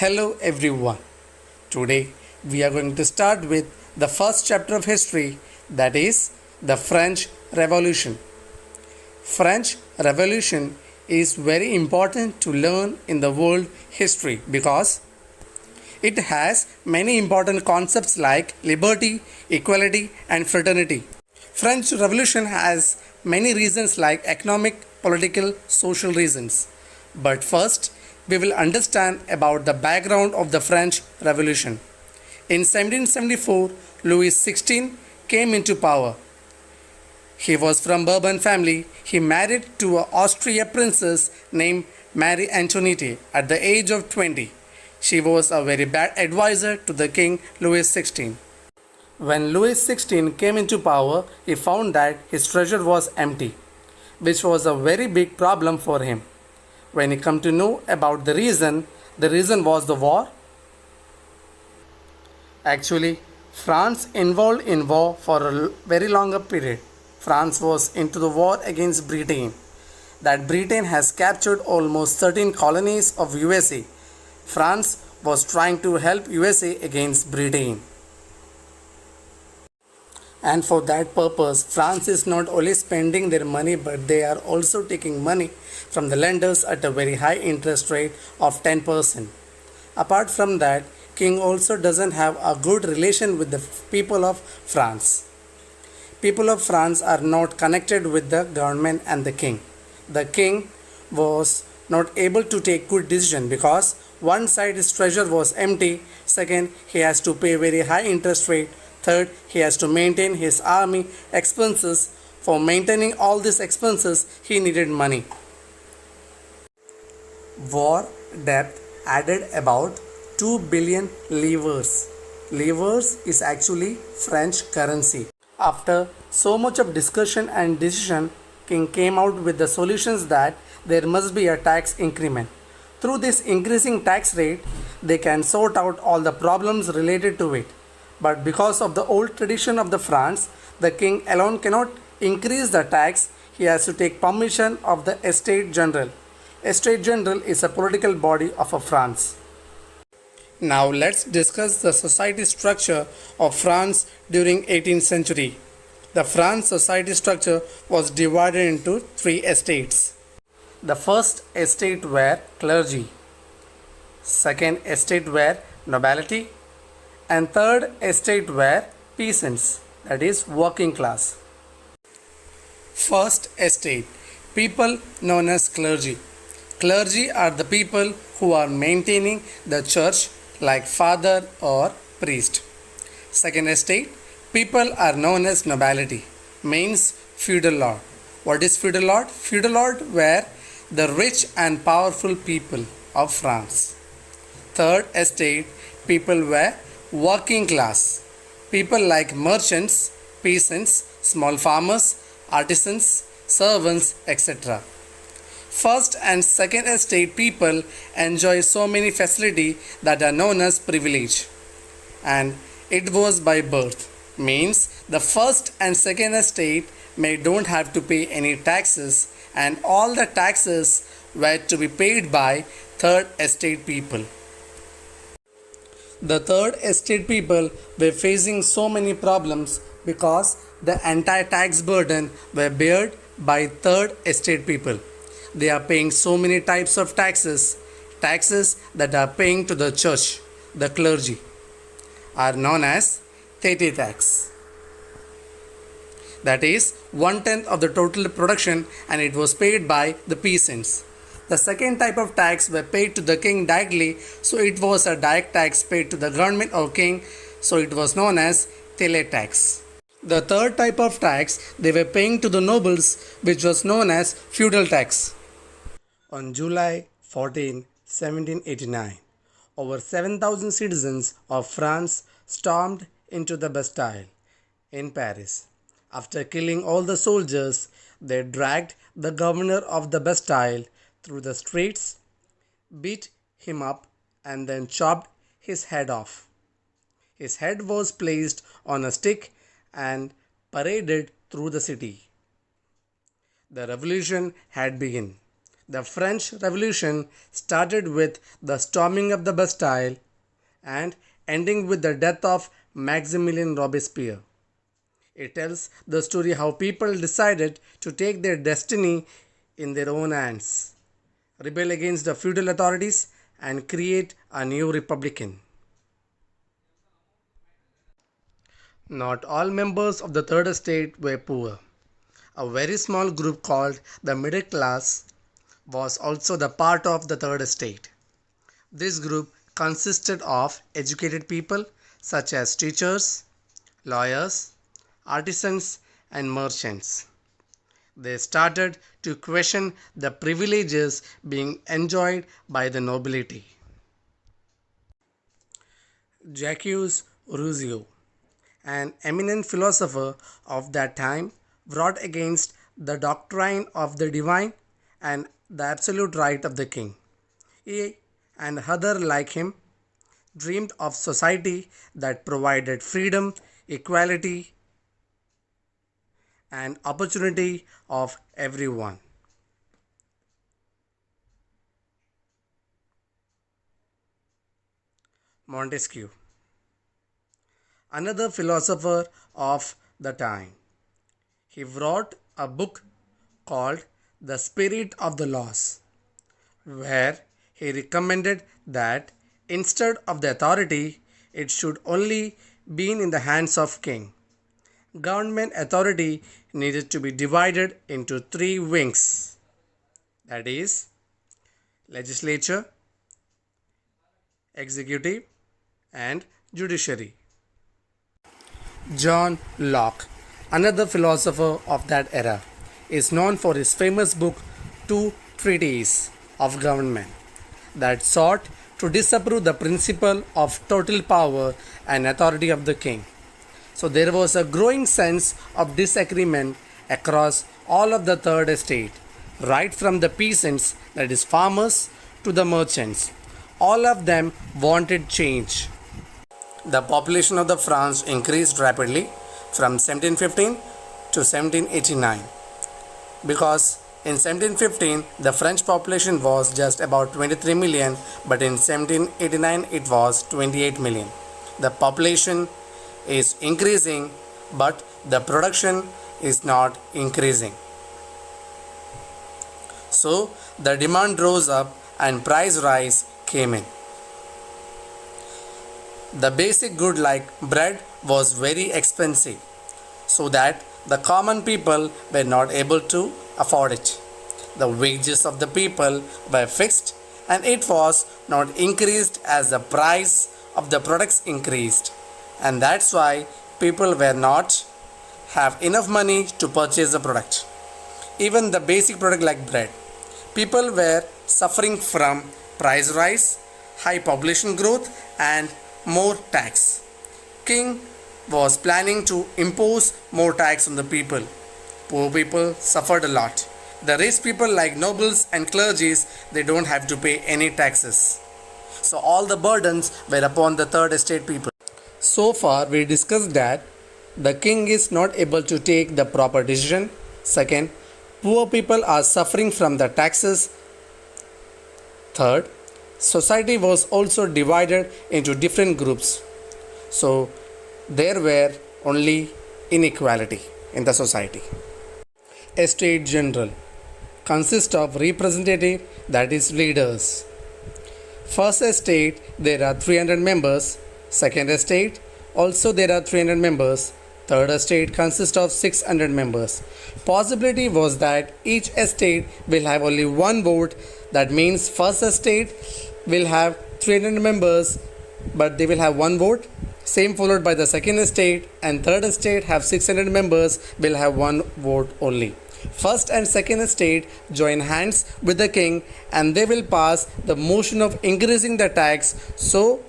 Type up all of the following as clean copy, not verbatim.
Hello everyone. Today we are going to start with the first chapter of history, that is the French Revolution. French Revolution is very important to learn in the world history because it has many important concepts like liberty, equality and fraternity. French Revolution has many reasons like economic, political, social reasons. But first, we will understand about the background of the French Revolution. In 1774, Louis XVI came into power. He was from Bourbon family. He married to an Austrian princess named Marie Antoinette at the age of 20. She was a very bad advisor to the king Louis XVI. When Louis XVI came into power, he found that his treasure was empty, which was a very big problem for him. When he come to know about the reason was the war. Actually, France involved in war for a very longer period. France was into the war against Britain. That Britain has captured almost 13 colonies of USA. France was trying to help USA against Britain. And for that purpose, France is not only spending their money, but they are also taking money from the lenders at a very high interest rate of 10%. Apart from that, King also doesn't have a good relation with the people of France. People of France are not connected with the government and the king. The king was not able to take good decision because one side his treasure was empty, second he has to pay very high interest rate, third he has to maintain his army expenses. For maintaining all these expenses he needed money. War debt added about 2 billion livres. Livres is actually French currency. After so much of discussion and decision, king came out with the solutions that there must be a tax increment. Through this increasing tax rate, they can sort out all the problems related to it. But because of the old tradition of the France, the king alone cannot increase the tax. He has to take permission of the Estate General. Estate General is a political body of France. Now let's discuss the society structure of France during 18th century. The France society structure was divided into three estates. The first estate were clergy, second estate were nobility, and third estate were peasants, that is working class. First estate, people known as clergy. Clergy are the people who are maintaining the church like father or priest. Second estate, people are known as nobility, means feudal lord. What is feudal lord? Feudal lord were the rich and powerful people of France. Third estate, people were working class. People like merchants, peasants, small farmers, artisans, servants, etc. First and second estate people enjoy so many facilities that are known as privilege. And it was by birth, means the first and second estate may don't have to pay any taxes, and all the taxes were to be paid by third estate people. The third estate people were facing so many problems because the entire tax burden were bared by third estate people. They are paying so many types of taxes. Taxes that are paying to the church, the clergy, are known as tete tax. That is 1/10 of the total production, and it was paid by the peasants. The second type of tax were paid to the king directly, so it was a direct tax paid to the government or king, so it was known as tele tax. The third type of tax they were paying to the nobles, which was known as feudal tax. On July 14, 1789, over 7,000 citizens of France stormed into the Bastille in Paris. After killing all the soldiers, they dragged the governor of the Bastille through the streets, beat him up, and then chopped his head off. His head was placed on a stick and paraded through the city. The revolution had begun. The French Revolution started with the storming of the Bastille and ending with the death of Maximilien Robespierre. It tells the story how people decided to take their destiny in their own hands, rebel against the feudal authorities, and create a new republican. Not all members of the third estate were poor. A very small group called the middle class was also the part of the third estate. This group consisted of educated people such as teachers, lawyers, artisans, and merchants. They started to question the privileges being enjoyed by the nobility. Jacques Rousseau, an eminent philosopher of that time, wrote against the doctrine of the divine and the absolute right of the king. He and others like him dreamed of society that provided freedom, equality, and opportunity of everyone. Montesquieu, another philosopher of the time. He wrote a book called The Spirit of the Laws, where he recommended that instead of the authority, it should only be in the hands of king. Government authority needed to be divided into three wings, that is, legislature, executive, and judiciary. John Locke, another philosopher of that era, is known for his famous book Two Treatises of Government that sought to disapprove the principle of total power and authority of the king. So there was a growing sense of disagreement across all of the third estate, right from the peasants, that is farmers, to the merchants. All of them wanted change. The population of the France increased rapidly from 1715 to 1789 because in 1715 the French population was just about 23 million, but in 1789 it was 28 million. The population is increasing, but the production is not increasing. So the demand rose up and price rise came in. The basic good like bread was very expensive, so that the common people were not able to afford it. The wages of the people were fixed and it was not increased as the price of the products increased, and that's why people were not have enough money to purchase the product. Even the basic product like bread, people were suffering from price rise, high population growth, and more tax. King was planning to impose more tax on the people. Poor people suffered a lot. The rich people like nobles and clergies, they don't have to pay any taxes. So all the burdens were upon the third estate people. So far we discussed that the king is not able to take the proper decision. Second, poor people are suffering from the taxes. Third, society was also divided into different groups. So there were only inequality in the society. Estate General consists of representative, that is leaders. First estate there are 300 members. Second estate also there are 300 members. Third estate consists of 600 members. Possibility was that each estate will have only one vote. That means first estate will have 300 members, but they will have one vote. Same followed by the second estate, and third estate have 600 members, will have one vote only. First and second estate join hands with the king and they will pass the motion of increasing the tax, so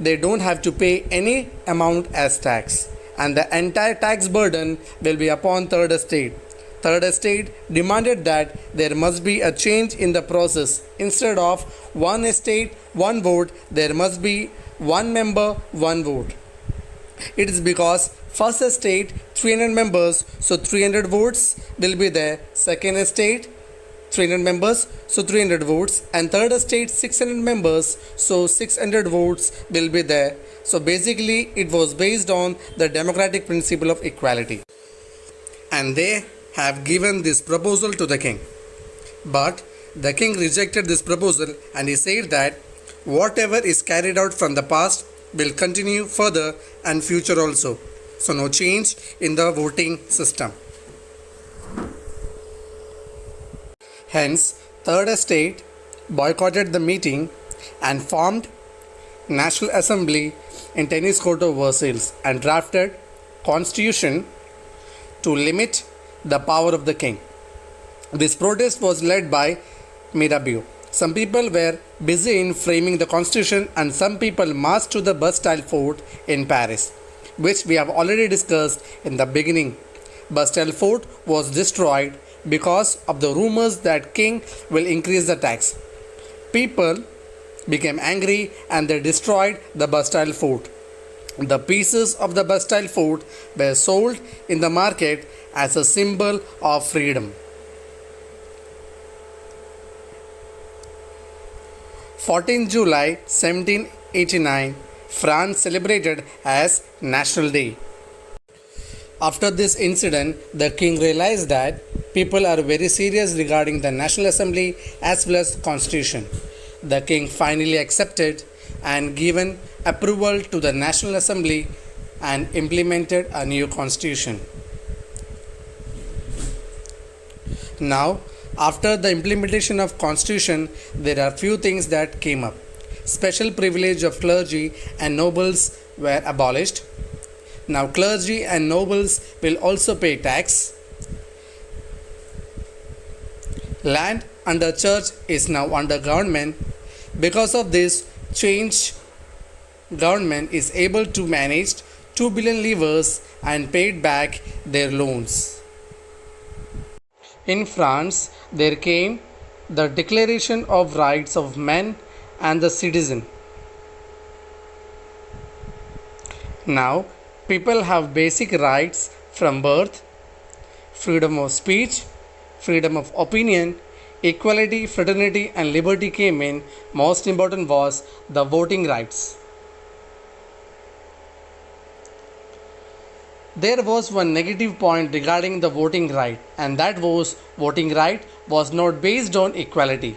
they don't have to pay any amount as tax, and the entire tax burden will be upon third estate. Third estate demanded that there must be a change in the process. Instead of one estate, one vote, there must be one member, one vote. It is because first estate 300 members, so 300 votes will be there. Second estate 300 members, so 300 votes, and third estate 600 members, so 600 votes will be there. So basically it was based on the democratic principle of equality, and they have given this proposal to the king. But the king rejected this proposal, and he said that whatever is carried out from the past will continue further and future also. So no change in the voting system. Hence, Third Estate boycotted the meeting and formed National Assembly in Tennis Court of Versailles and drafted constitution to limit the power of the king. This protest was led by Mirabeau. Some people were busy in framing the constitution, and some people marched to the Bastille Fort in Paris, which we have already discussed in the beginning. Bastille Fort was destroyed because of the rumors that king will increase the tax. People became angry and they destroyed the Bastille Fort. The pieces of the Bastille Fort were sold in the market as a symbol of freedom. 14 July 1789, France celebrated as National Day. After this incident, the king realized that people are very serious regarding the National Assembly as well as Constitution. The king finally accepted and given approval to the National Assembly and implemented a new constitution. Now, after the implementation of constitution, there are few things that came up. Special privilege of clergy and nobles were abolished. Now clergy and nobles will also pay tax. Land under church is now under government. Because of this change, government is able to manage 2 billion livres and paid back their loans. In France, there came the Declaration of Rights of Men and the Citizen. Now, people have basic rights from birth: freedom of speech, freedom of opinion, equality, fraternity, and liberty came in. Most important was the voting rights. There was one negative point regarding the voting right, and that was voting right was not based on equality,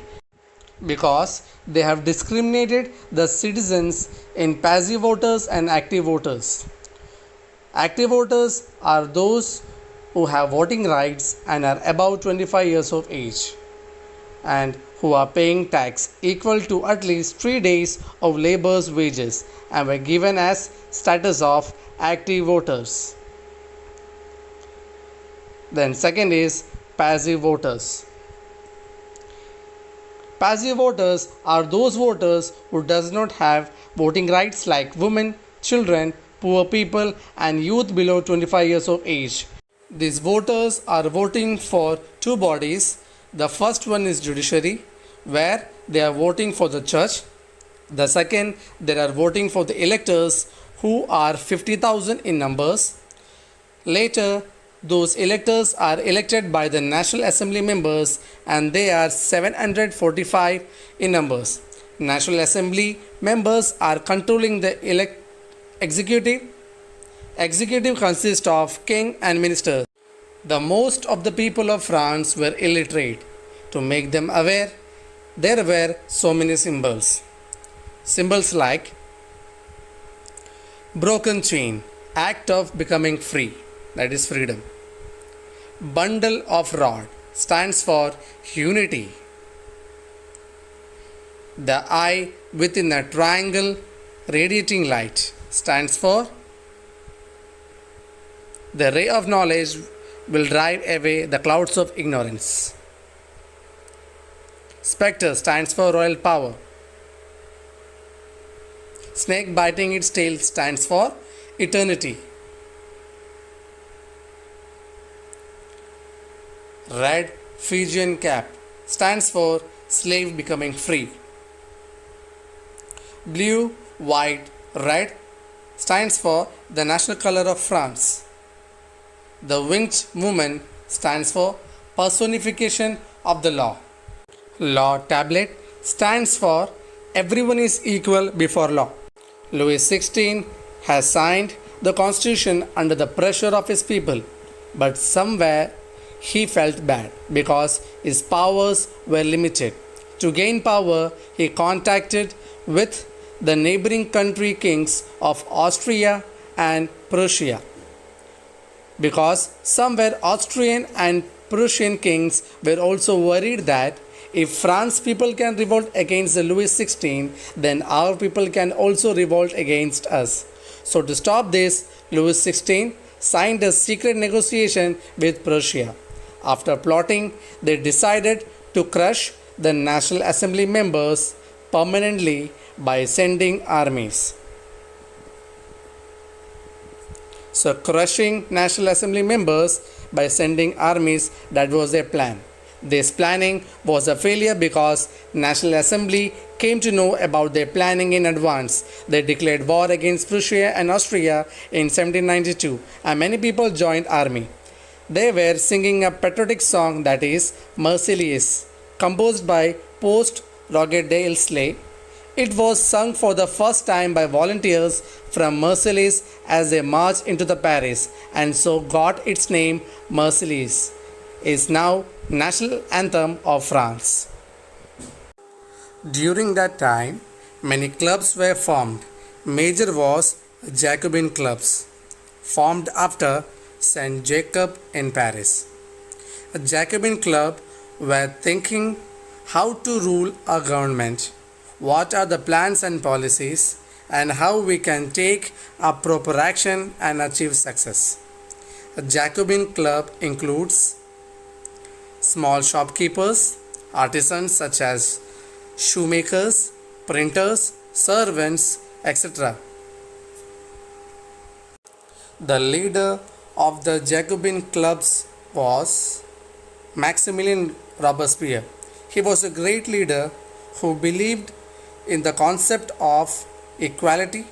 because they have discriminated the citizens in passive voters and active voters. Active voters are those who have voting rights and are above 25 years of age, and who are paying tax equal to at least 3 days of labor's wages and were given as status of active voters. Then second is passive voters. Passive voters are those voters who does not have voting rights, like women, children, poor people, and youth below 25 years of age. These voters are voting for two bodies. The first one is judiciary, where they are voting for the church. The second, they are voting for the electors, who are 50,000 in numbers. Later, those electors are elected by the National Assembly members, and they are 745 in numbers. National Assembly members are controlling the executive. Executive consists of king and ministers. The most of the people of France were illiterate. To make them aware, there were so many symbols. Symbols like broken chain, act of becoming free, that is freedom. Bundle of rod stands for unity. The eye within a triangle radiating light stands for the ray of knowledge will drive away the clouds of ignorance. Spectre stands for royal power. Snake biting its tail stands for eternity. Red Phrygian cap stands for slave becoming free. Blue, white, red stands for the national color of France. The winged woman stands for personification of the law. Law tablet stands for everyone is equal before law. Louis XVI has signed the constitution under the pressure of his people, but somewhere he felt bad because his powers were limited. To gain power, he contacted with the neighboring country kings of Austria and Prussia because some were Austrian and Prussian kings were also worried that if France people can revolt against the Louis XVI, then our people can also revolt against us. So to stop this, Louis XVI signed a secret negotiation with Prussia. After plotting, they decided to crush the National Assembly members permanently by sending armies. So crushing National Assembly members by sending armies, that was their plan. This planning was a failure because National Assembly came to know about their planning in advance. They declared war against Prussia and Austria in 1792 and many people joined army. They were singing a patriotic song, that is Marseillaise, composed by Post Roger de Ilsley. It was sung for the first time by volunteers from Marseilles as they marched into the Paris and so got its name. Marseillaise is now national anthem of France. During that time, many clubs were formed. Major was Jacobin clubs, formed after Saint Jacob in Paris. A Jacobin club were thinking how to rule a government, what are the plans and policies, and how we can take a proper action and achieve success. A Jacobin club includes small shopkeepers, artisans such as shoemakers, printers, servants, etc. The leader of the Jacobin clubs was Maximilien Robespierre. He was a great leader who believed in the concept of equality.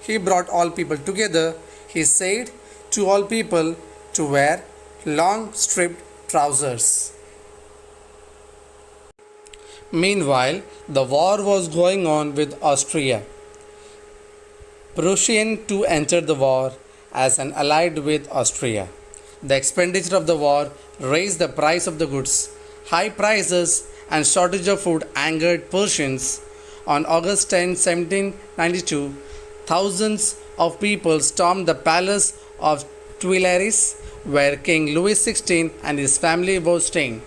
He brought all people together. He said to all people to wear long striped trousers. Meanwhile, the war was going on with Austria. Prussian too entered the war as an allied with Austria. The expenditure of the war raised the price of the goods. High prices and shortage of food angered Persians. On August 10, 1792, thousands of people stormed the palace of Tuileries, where King Louis XVI and his family were staying.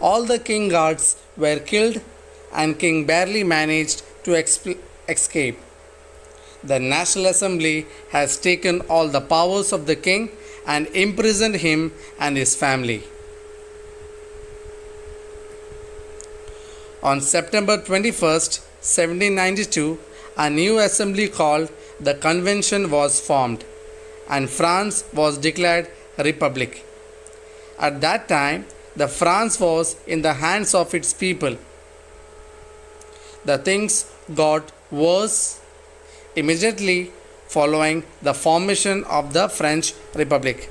All the king guards were killed and king barely managed to escape. The National Assembly has taken all the powers of the king and imprisoned him and his family. On September 21st, 1792, a new assembly called the Convention was formed and France was declared a republic. At that time, the France was in the hands of its people. The things got worse immediately following the formation of the French Republic.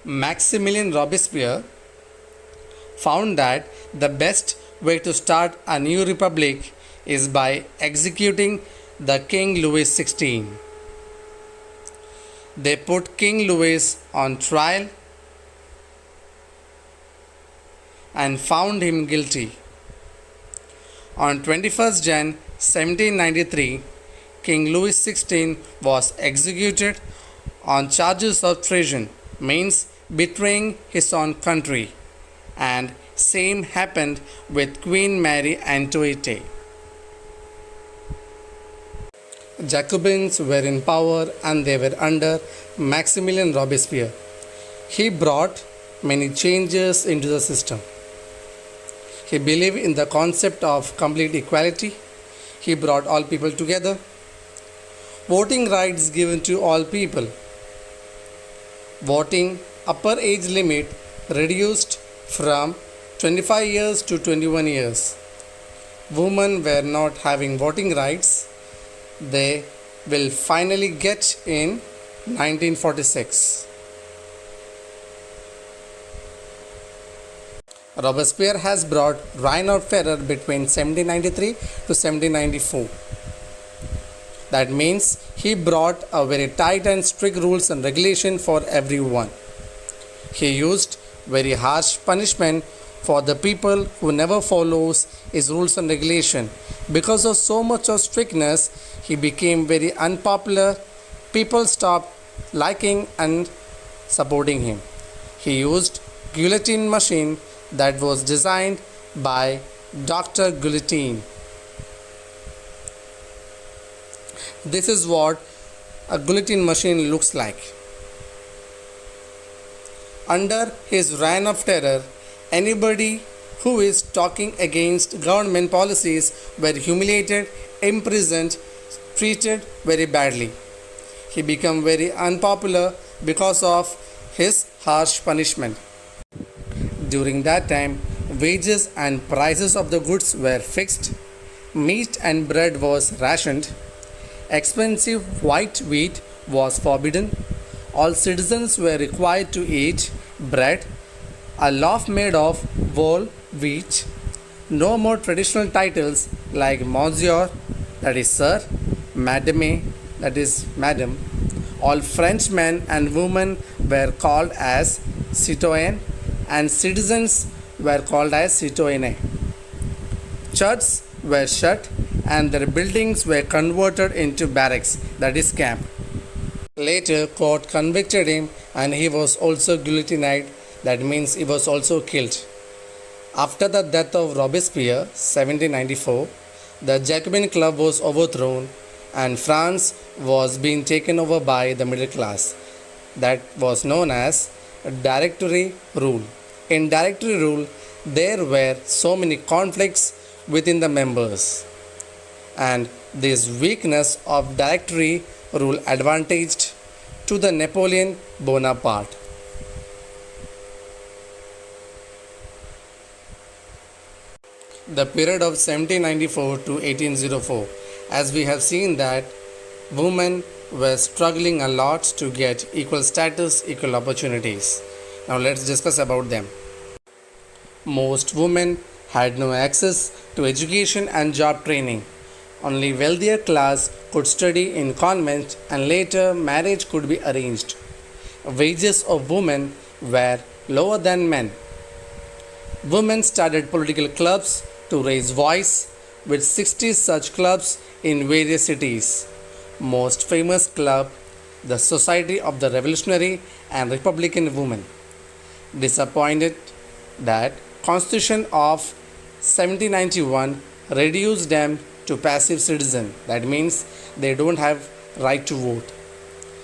Maximilien Robespierre found that the best way to start a new republic is by executing the King Louis XVI. They put King Louis on trial and found him guilty. On 21st Jan 1793, King Louis XVI was executed on charges of treason, means betraying his own country, and same happened with Queen Marie Antoinette. Jacobins were in power and they were under Maximilien Robespierre. He brought many changes into the system. He believed in the concept of complete equality. He brought all people together. Voting rights given to all people. Voting upper age limit reduced from 25 years to 21 years. Women were not having voting rights. They will finally get in 1946. Robespierre has brought reign of terror between 1793 to 1794. That means he brought a very tight and strict rules and regulation for everyone. He used very harsh punishment for the people who never follows his rules and regulation. Because of so much of strictness, he became very unpopular. People stopped liking and supporting him. He used guillotine machine that was designed by Dr. Guillotine. This is what a guillotine machine looks like. Under his reign of terror, anybody who is talking against government policies were humiliated, imprisoned, treated very badly. He became very unpopular because of his harsh punishment. During that time, wages and prices of the goods were fixed, meat and bread was rationed, expensive white wheat was forbidden, all citizens were required to eat bread, a loaf made of whole wheat, no more traditional titles like Monsieur, that is Sir, Madame, that is Madam. All Frenchmen and women were called as citoyen and citizens were called as citoyennes. Churches were shut and their buildings were converted into barracks, that is camp. Later, court convicted him and he was also guillotined, that means he was also killed. After the death of Robespierre, 1794, the Jacobin Club was overthrown and France was being taken over by the middle class. That was known as Directory rule. In Directory rule, there were so many conflicts within the members, and this weakness of Directory rule advantaged to the Napoleon Bonaparte. The period of 1794 to 1804, as we have seen that women were struggling a lot to get equal status, equal opportunities. Now let's discuss about them. Most women had no access to education and job training. Only wealthier class could study in convents and later marriage could be arranged. Wages of women were lower than men. Women started political clubs to raise voice with 60 such clubs in various cities. Most famous club, the Society of the Revolutionary and Republican Women. Disappointed that Constitution of 1791 reduced them to passive citizen. That means they don't have right to vote.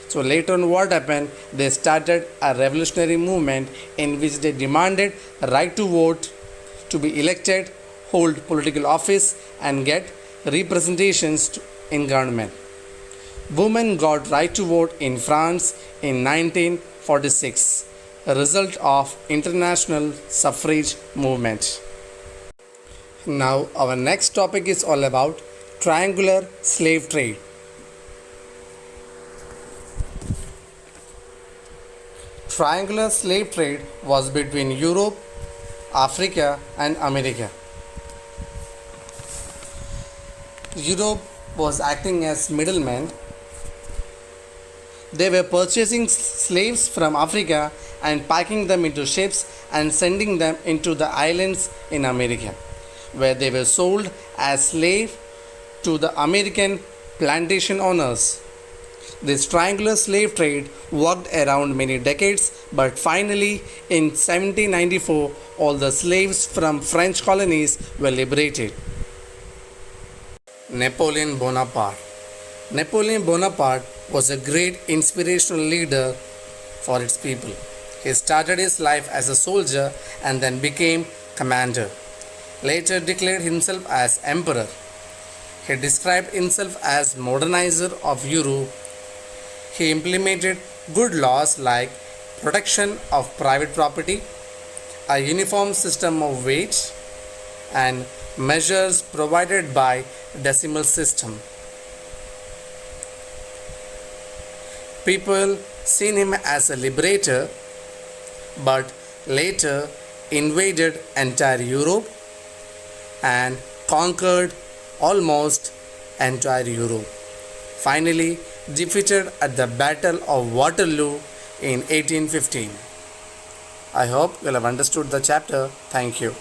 So later on what happened? They started a revolutionary movement in which they demanded right to vote, to be elected, hold political office and get representations in government. Women got right to vote in France in 1946, a result of international suffrage movement. Now our next topic is all about triangular slave trade. Triangular slave trade was between Europe, Africa and America. Europe was acting as middleman. They were purchasing slaves from Africa and packing them into ships and sending them into the islands in America, where they were sold as slaves to the American plantation owners. This triangular slave trade worked around many decades, but finally in 1794 all the slaves from French colonies were liberated. Napoleon Bonaparte. Napoleon Bonaparte was a great inspirational leader for its people. He started his life as a soldier and then became commander. Later declared himself as emperor. He described himself as modernizer of Europe. He implemented good laws like protection of private property, a uniform system of wage, and measures provided by decimal system. People seen him as a liberator, but later invaded entire Europe and conquered almost entire Europe. Finally, defeated at the Battle of Waterloo in 1815. I hope you will have understood the chapter. Thank you.